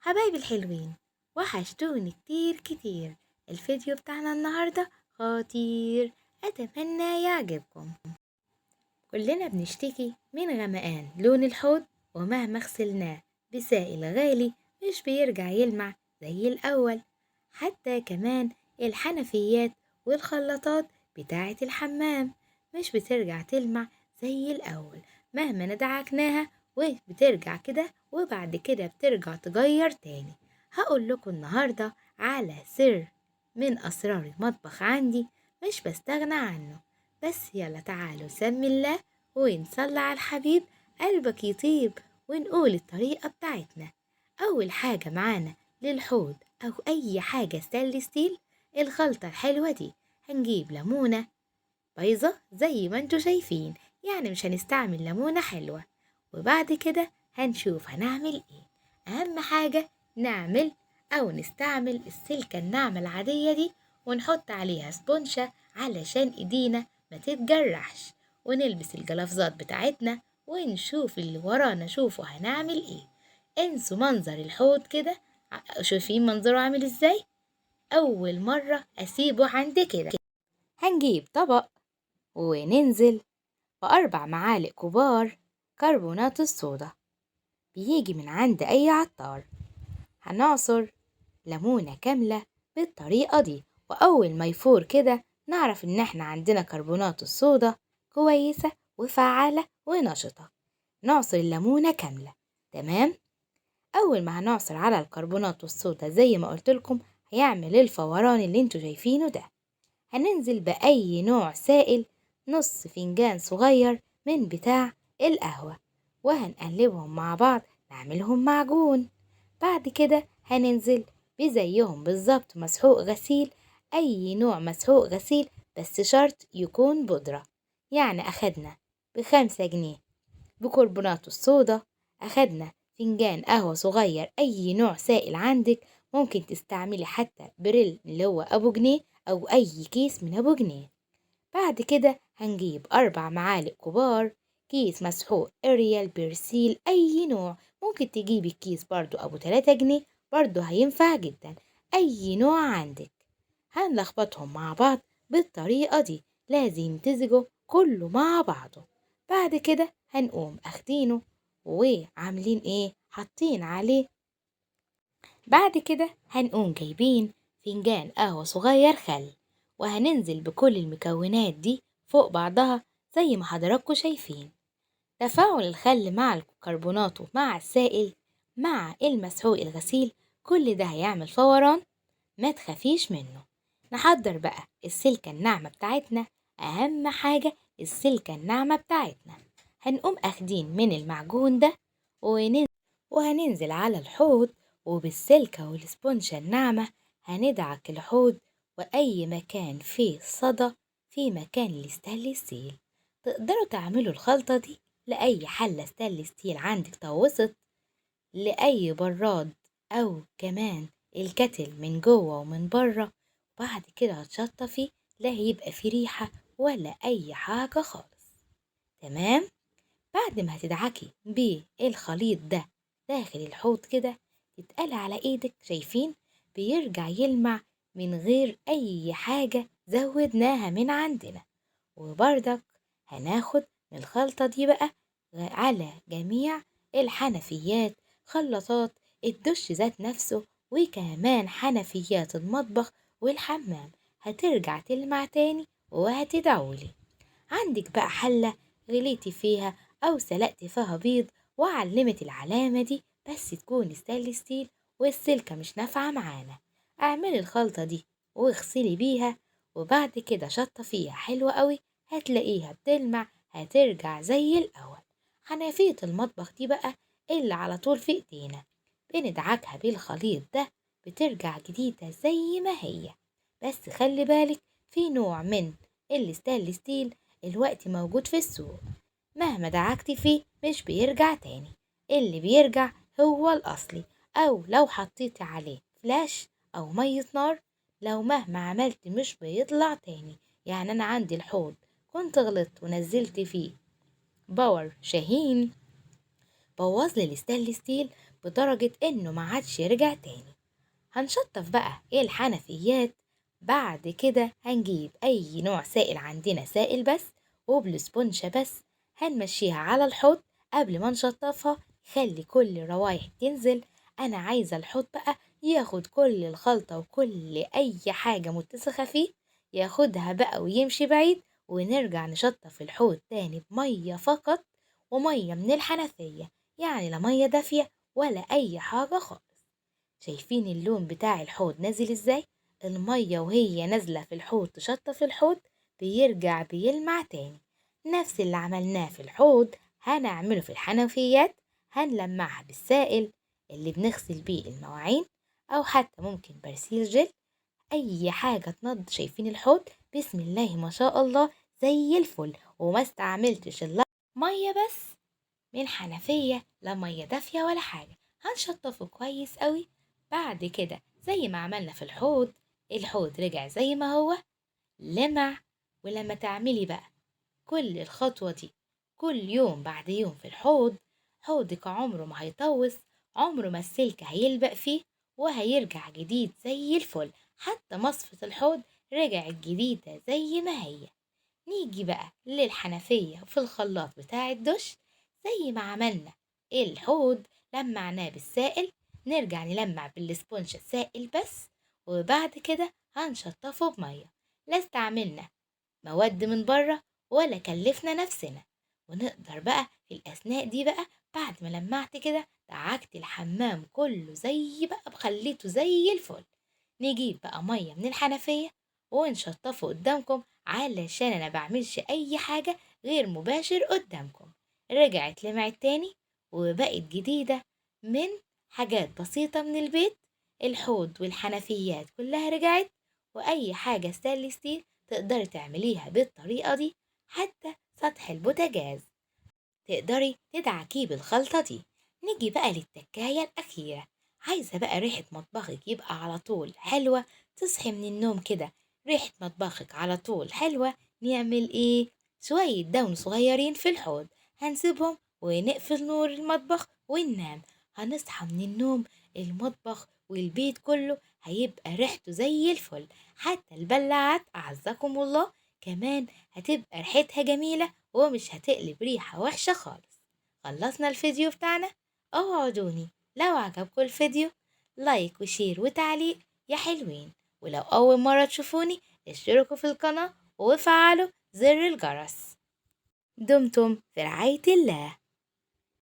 حبايبي الحلوين، وحشتوني كتير كتير. الفيديو بتاعنا النهاردة خطير، أتمنى يعجبكم. كلنا بنشتكي من غمقان لون الحوض، ومهما غسلناه بسائل غالي مش بيرجع يلمع زي الأول. حتى كمان الحنفيات والخلاطات بتاعة الحمام مش بترجع تلمع زي الأول مهما ندعكناها، وبترجع كده وبعد كده بترجع تغير تاني. هقول لكم النهاردة على سر من أسرار المطبخ عندي مش بستغنى عنه. بس يلا تعالوا سمي الله ونصلي على الحبيب، قلبك يطيب ونقول الطريقة بتاعتنا. أول حاجة معانا للحوض أو أي حاجة ستانلس ستيل، الخلطة الحلوة دي هنجيب ليمونة بيضة زي ما انتوا شايفين، يعني مش هنستعمل ليمونة حلوة. وبعد كده هنشوف هنعمل ايه. أهم حاجة نعمل أو نستعمل السلكة الناعمة العادية دي، ونحط عليها سبونشة علشان ايدينا ما تتجرحش، ونلبس الجلافزات بتاعتنا ونشوف اللي ورانا. شوفوا هنعمل ايه. انسوا منظر الحوض كده، شايفين منظره عامل ازاي؟ أول مرة أسيبه عند كده. هنجيب طبق وننزل ب4 معالق كبار كربونات الصودا، بيجي من عند أي عطار. هنعصر ليمونة كاملة بالطريقة دي، وأول ما يفور كده نعرف إن احنا عندنا كربونات الصودا كويسة وفعالة ونشطة. نعصر الليمونة كاملة. تمام. أول ما هنعصر على الكربونات والصودا زي ما قلتلكم هيعمل الفوران اللي انتوا شايفينه ده. هننزل بأي نوع سائل، نص فنجان صغير من بتاع القهوة، وهنقلبهم مع بعض نعملهم معجون. بعد كده هننزل بزيهم بالظبط مسحوق غسيل، أي نوع مسحوق غسيل بس شرط يكون بودرة. يعني أخدنا ب5 جنيه بكربونات الصودا، أخدنا فنجان قهوة صغير. أي نوع سائل عندك، ممكن تستعملي حتى بريل اللي هو أبو جنيه أو أي كيس من أبو جنيه. بعد كده هنجيب 4 معالق كبار كيس مسحوق اريال بيرسيل، أي نوع. ممكن تجيبي الكيس برضو أبو 3 جنيه، برضو هينفع جدا. أي نوع عندك. هنلخبطهم مع بعض بالطريقة دي، لازم يمتزجوا كله مع بعضه. بعد كده هنقوم أخدينه وعاملين ايه، حاطين عليه. بعد كده هنقوم جايبين فنجان قهوة صغير خل، وهننزل بكل المكونات دي فوق بعضها زي ما حضراتكم شايفين. تفاعل الخل مع الكربونات مع السائل مع المسحوق الغسيل، كل ده هيعمل فوران، ما تخافيش منه. نحضر بقى السلكة الناعمة بتاعتنا. أهم حاجة السلكة الناعمة بتاعتنا. هنقوم أخدين من المعجون ده وهننزل على الحوض، وبالسلكة والسبونشة الناعمة هندعك الحوض، وأي مكان فيه صدى في مكان الستانلس ستيل. تقدروا تعملوا الخلطة دي لأي حلة ستانلس ستيل عندك طوست، لأي براد، أو كمان الكتل من جوه ومن بره. بعد كده هتشطفي، لا هيبقى في ريحة ولا أي حاجة خالص. تمام. بعد ما هتدعكي بالخليط ده داخل الحوض كده، تتقلي على ايدك، شايفين بيرجع يلمع من غير اي حاجة زودناها من عندنا. وبردك هناخد من الخلطة دي بقى على جميع الحنفيات، خلاطات الدش ذات نفسه، وكمان حنفيات المطبخ والحمام، هترجع تلمع تاني وهتدعولي. عندك بقى حلة غليتي فيها أو سلقتي فيها بيض وعلمت العلامة دي، بس تكون ستانلس ستيل والسلكة مش نافعة معانا، اعملي الخلطة دي واغسلي بيها، وبعد كده شطفيها حلوة قوي، هتلاقيها بتلمع، هترجع زي الأول. حنفية المطبخ دي بقى اللي على طول في ايدينا، بندعكها بالخليط ده، بترجع جديدة زي ما هي. بس خلي بالك، في نوع من الستانلس ستيل الوقت موجود في السوق، مهما دعكتي فيه مش بيرجع تاني. اللي بيرجع هو الأصلي، أو لو حطيتي عليه فلاش أو مية نار، لو مهما عملت مش بيطلع تاني. يعني أنا عندي الحوض كنت غلطت ونزلت فيه باور شاهين، بوظلي الستانلس ستيل، بدرجة إنه ما عادش يرجع تاني. هنشطف بقى الحنفيات. بعد كده هنجيب أي نوع سائل عندنا، سائل بس وبالسبونشة بس، هنمشيها على الحوض قبل ما نشطفها. خلي كل الروايح تنزل. أنا عايزة الحوض بقى ياخد كل الخلطة وكل أي حاجة متسخة فيه، ياخدها بقى ويمشي بعيد، ونرجع نشطف الحوض تاني بمية فقط، ومية من الحنفية، يعني لا مية دافية ولا أي حاجة خالص. شايفين اللون بتاع الحوض نازل ازاي؟ المية وهي نازلة في الحوض تشطف الحوض بيرجع بيلمع تاني. نفس اللي عملناه في الحوض هنعمله في الحنفيات. هنلمعها بالسائل اللي بنغسل بيه المواعين، أو حتى ممكن برسيل جل، أي حاجة تنض. شايفين الحوض؟ بسم الله ما شاء الله زي الفل، وما استعملتش إلا مية بس من حنفية، لا مية دافية ولا حاجة. هنشطفه كويس قوي. بعد كده زي ما عملنا في الحوض، الحوض رجع زي ما هو لمع. ولما تعملي بقى كل الخطوة دي كل يوم بعد يوم في الحوض، حوضك عمره ما هيطوس، عمره ما السلك هيلبق فيه، وهيرجع جديد زي الفل. حتى مصفة الحوض رجعت جديدة زي ما هي. نيجي بقى للحنفية في الخلاط بتاع الدش. زي ما عملنا الحوض لمعناه بالسائل، نرجع نلمع بالسبونج السائل بس. وبعد كده هنشطفه بمية. لا استعملنا مواد من بره ولا كلفنا نفسنا. ونقدر بقى في الأثناء دي بقى، بعد ما لمعت كده دعكت الحمام كله زي بقى بخليته زي الفل، نجيب بقى مية من الحنفية ونشطفه قدامكم، علشان أنا بعملش أي حاجة غير مباشر قدامكم. رجعت لمعت تاني وبقت جديدة من حاجات بسيطة من البيت. الحوض والحنفيات كلها رجعت، وأي حاجة ستانلس ستيل تقدري تعمليها بالطريقة دي. حتى سطح البوتاجاز تقدري تدعكيه بالخلطة دي. نيجي بقى للتكاية الأخيرة. عايزة بقى ريحة مطبخك يبقى على طول حلوة، تصحي من النوم كده ريحة مطبخك على طول حلوة، نعمل ايه؟ شوية دهن صغيرين في الحوض، هنسيبهم ونقفل نور المطبخ وننام. هنصحى من النوم المطبخ والبيت كله هيبقى ريحته زي الفل. حتى البلاعات أعزكم الله كمان هتبقى ريحتها جميلة، ومش هتقلب ريحة وحشة خالص. خلصنا الفيديو بتاعنا. اوعدوني لو عجبكم الفيديو لايك وشير وتعليق يا حلوين. ولو أول مرة تشوفوني اشتركوا في القناة وفعلوا زر الجرس. دمتم في رعاية الله.